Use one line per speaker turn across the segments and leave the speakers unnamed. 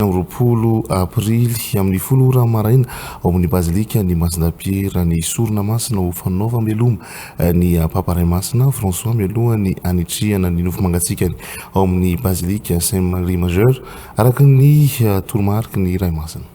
Roapolo aprily amin'ny folo ora maraina ao amin'ny bazilika ny Masinapiera ny Sorona Masina ho fanaova meloma ny Papa Ray Masina François mialoha ny anitrihana ny nofo mangatsikany ao amin'ny bazilika Saint-Marie Majeur araka ny toromarika ny Ray Masina.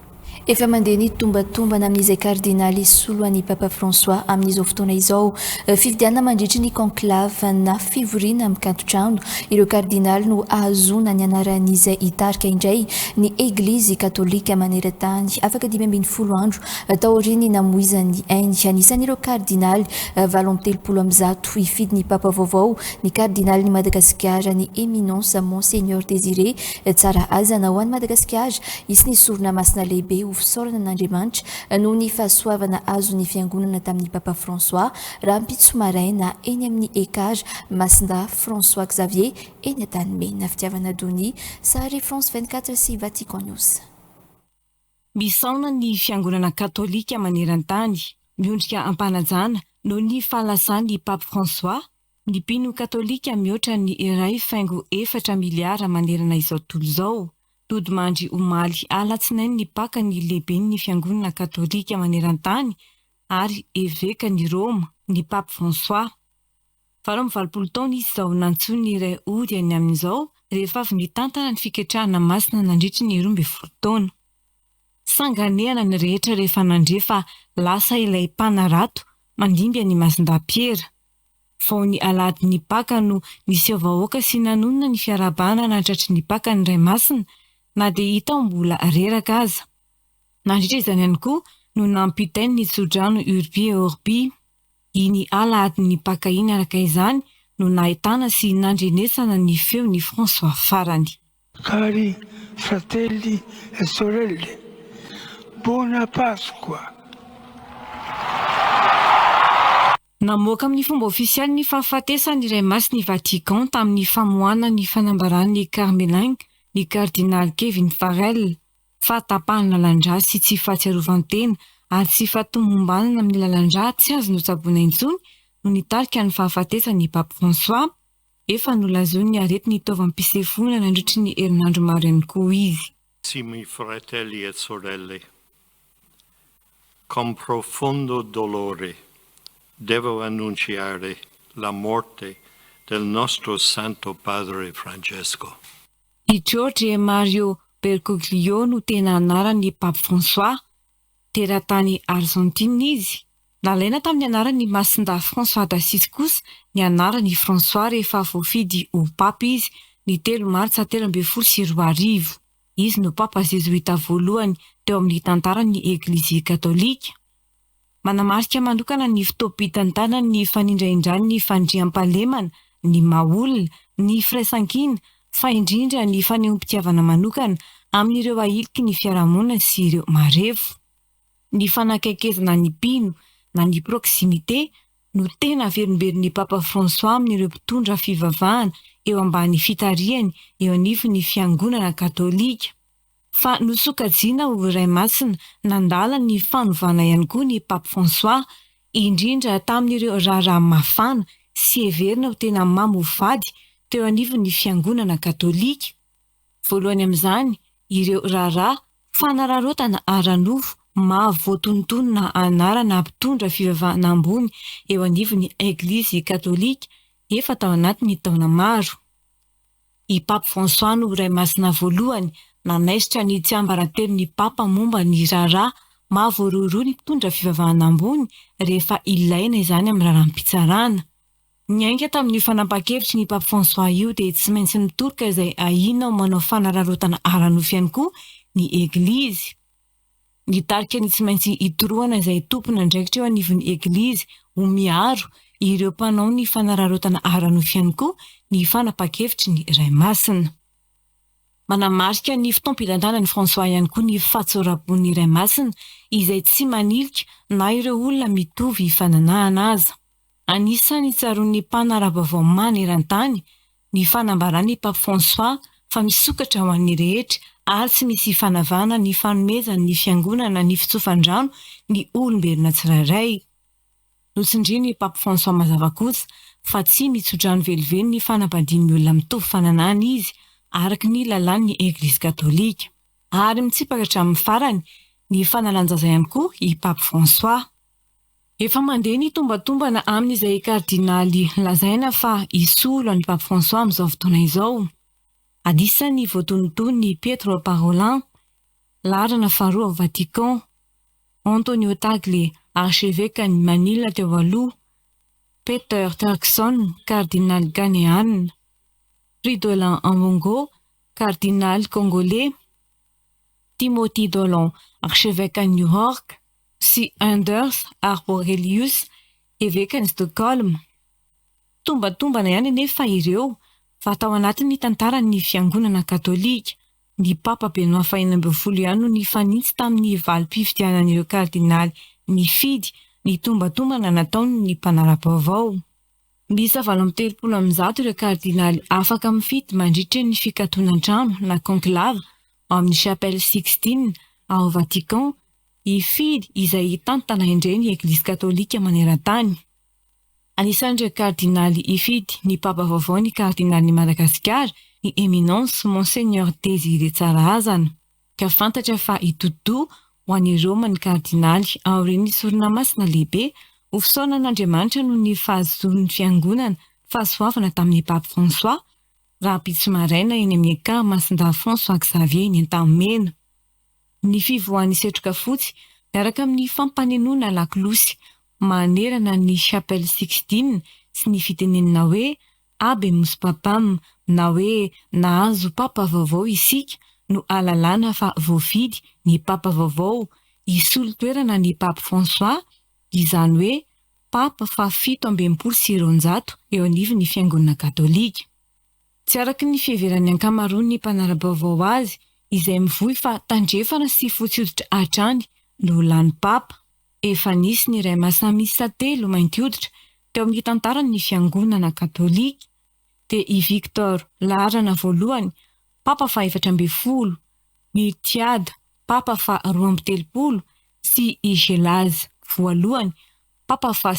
Efa mandeha ny tombatombana amin'izay kardinaly soloan'ny Papa François amin'izao fotoana izao fifidiana mandritry ny conclave na fivoriana amin'ny kanto-trano ireo kardinaly no ahazona ny anaran'izay hitarika indray ny Eglizy Katolika maneran-tany afaka 5 andro taoriany namoizan'ny Inde anisan'ireo kardinaly 730 ifidin'ny Papa vaovao ny kardinaly ny Madagasikara ny Eminence Monseigneur Désiré tsara azana ho an'ny Madagasikara isy ny sorona masina lehibe fisaorana n'Andriamanitra noho ny fahasoavana azo ny fiangonana tamin'ny Papa François raha mpitso maraina eny amin'ny ekara Masinda François Xavier eny an-tanimena fitiavana dony sary France 24 sy Vatican News.
Misaona ny fiangonana katolika maneran-tany miondrika ampanajana noho ny fahalasan'ny Papa François ny mpino katolika mihoatra ny iray faingo 4 miliara manerana izao tontolo izao. Dodimandry omaly alatsinainy ny paka ny lehiben'ny fiangonana katolika maneran-tany ary eveka ny Roma ny Papa François. 20 taona izy izao nantsoiny ny iray ody any amin'izao rehefa avy nitantana ny fiketrahana masina nandritry ny 12 taona. Sanganehana ny rehetra rehefa nandrefa lasa ilay mpanarato mandimbya ny Masindapiera. Vao ny alady ny paka no niseo vahoaka sy nanonona ny fiarabana nandratry ny paka ny Ray Masina na dia hita mbola reraka aza. Nandritra izany ihany koa no nampitainy ny tsodrano Urbi et Orbi. Iny alady ny paka iny araka izany no nahitana sy nandrenesana ny feo ny François farany.
Cari fratelli e sorelle, buona Pasqua.
Namoaka amin'ny fomba ofisialy ny fahafatesany Ray Masina ny Vatican tamin'ny famoahana ny fanambaran'ny Carmelin ny kardinaly Kevin Farrell fa tapahana lalandrà sy tsy fahatsiarovan-tena ary tsy fahatomombanana amin'ny lalandrà tsy azo notsaboana intsony no nitarika ny fahafatesany Papa François efa nolazainy ny arety ny taovam-pisefona nandritry ny herinandro maro ihany koa izy.
Carissimi fratelli e sorelle, con profondo dolore devo annunciare la morte del nostro Santo Padre Francesco.
I Giorgio Mario Bergoglio no tena anaran'ny Papa François, teratany Argentine izy. Nalaina tamin'ny anaran'ny Masinda François d'Assise kosa ny anaran'ny François rehefa voafidy ho Papa izy ny 3 Martsa 2012. Izy no Papa Jesuita voalohany teo amin'ny tantaran'ny Eglizy Katolika. Manamarika manokana ny fitopitantana ny fanindraindrany ny fandriam-pahalemana, ny maolona, ny firaisankina, fa indrindra ny fanehoam-pitiavana manokana amin'ireo ahiliky ny fiarahamonina sy ireo marevo. Ny fanakaikezana ny mpino na ny proximité no tena averimberin'ny Papa François amin'ireo mpitondra fivavahana eo ambany fitariany eo anivon'ny fiangonana katolika. Fa nosokajiana ho Ray Masina nandala ny fanovana ihany koa ny Papa François indrindra tamin'ireo raharaha mafana sy heverina ho tena mamovady teo anivon'ny fiangonana katolika. Voalohany amin'izany ireo raharaha fanararotana aranofo mahavoatontonona anarana mpitondra fivavahana ambony eo anivon'ny Eglizy Katolika efa tao anatin'ny taona maro. I Papa François no Ray Masina voalohany nanaisitra ny tsy ambarantelon'ny Papa momba ny raharaha mahavoaroroa ny mpitondra fivavahana ambony rehefa ilaina izany amin'ny raharaham-pitsarana. Niainga tamin'ny fanapa-kevitry ny Papa François io dia tsy maintsy mitoroka izay ahina manao fanararotana aranofo ihany koa ny Eglizy. Nitarika ny tsy maintsy hitorohana izay tompona ndraikitra eo anivon'ny Eglizy ho miaro ireo mpanao ny fanararotana aranofo ihany koa ny fanapa-kevitry ny Ray Masina. Manamarika ny fitompidantana ny François ihany koa ny fahatsoram-pon'ny Ray Masina izay tsy manilika na ireo olona mitovy fananahana aza. Anisany tsaron'ny mpanara-baovao maneran-tany ny fanambaran'ny Papa François fa misokatra ho an'ny rehetra ary tsy misy fanavana ny fanomezana ny fiangonana ny fitsofandrano ny olombelona tsirairay. Notsindriany Papa François mazava kosa fa tsy mitsodrano velively ny fanambadian'ny olona mitovy fananahana izy araka ny lalan'ny Eglizy Katolika. ary mitsipaka hatramin'ny farany ny fanalanjaza ihany koa i Pape François. Efa mandeha ny tombatombana amin'izay kardinaly lazaina fa isolo an'i Pape François amin'izao fotoana izao. Adisany voatonotony Pietro Parolin, larana faharoa ao Vatican, Antonio Tagle, archevêque an'i Manila teo aloha, Peter Turkson, cardinal ghanéen, Fridolin Ambongo, cardinal congolais, Timothy Dolan, archevêque à New York, sy Anders Arborelius, évêque à Stockholm. Tombatombana ihany nefa ireo fa tao anatin'ny tantaran'ny fiangonana katolika, ny Papa Benoît XIV ihany no nifanitsy tamin'ny valim-pifidianan'ireo kardinaly nifidy ny tombatombana nataony ny mpanara-baovao. Misa 70 ireo kardinaly afaka mifidy mandritra ny fikatonan-trano na conclave ao amin'ny Chapelle Sixtine ao Vatican, ifidy izay tantana indray ny Eglise katolika maneran-tany. Anisan'ireo kardinaly ifidy ny Papa vaovao ny kardinaly Madagasikara, ny Eminence Monseigneur Désiré Tsarazana, ka fantatra fa itoto ho an'i Roma ny kardinaly aorian'ny soronamasina lehibe ho fisaonan'Andriamanitra noho ny fahazon'ny fiangonana fahasoavana tamin'ny Pape François, raha pitso maraina eny amin'ny ekamasinda François Xavier eny an-Tanomena. Ny fivoahan'ny setroka fotsy miaraka amin'ny fampanenoana lakolosy manerana ny Chapelle Sixtine sy ny fitenenina hoe Habemus Papam, na hoe nahazo Papa vaovao isika no alalana fa voafidy ny Papa vaovao isolo toerana ny Pape François, izany hoe Papa fa 720 eo anivon'ny fiangonana katolika. Tsy araky ny fiheveran'ny ankamaroany ny mpanara-baovao azy, izay mivoy fa tandrefana sy fotsy hoditra hatrany no lany Papa. Efa nisy ny iray masamisa 3 mainty hoditra teo amin'ny tantaran'ny fiangonana katolika, dia i Victor larana voalohany, Papa fa 14, ny Tiade, Papa fa 13, sy i Gelase voalohany, Papa fa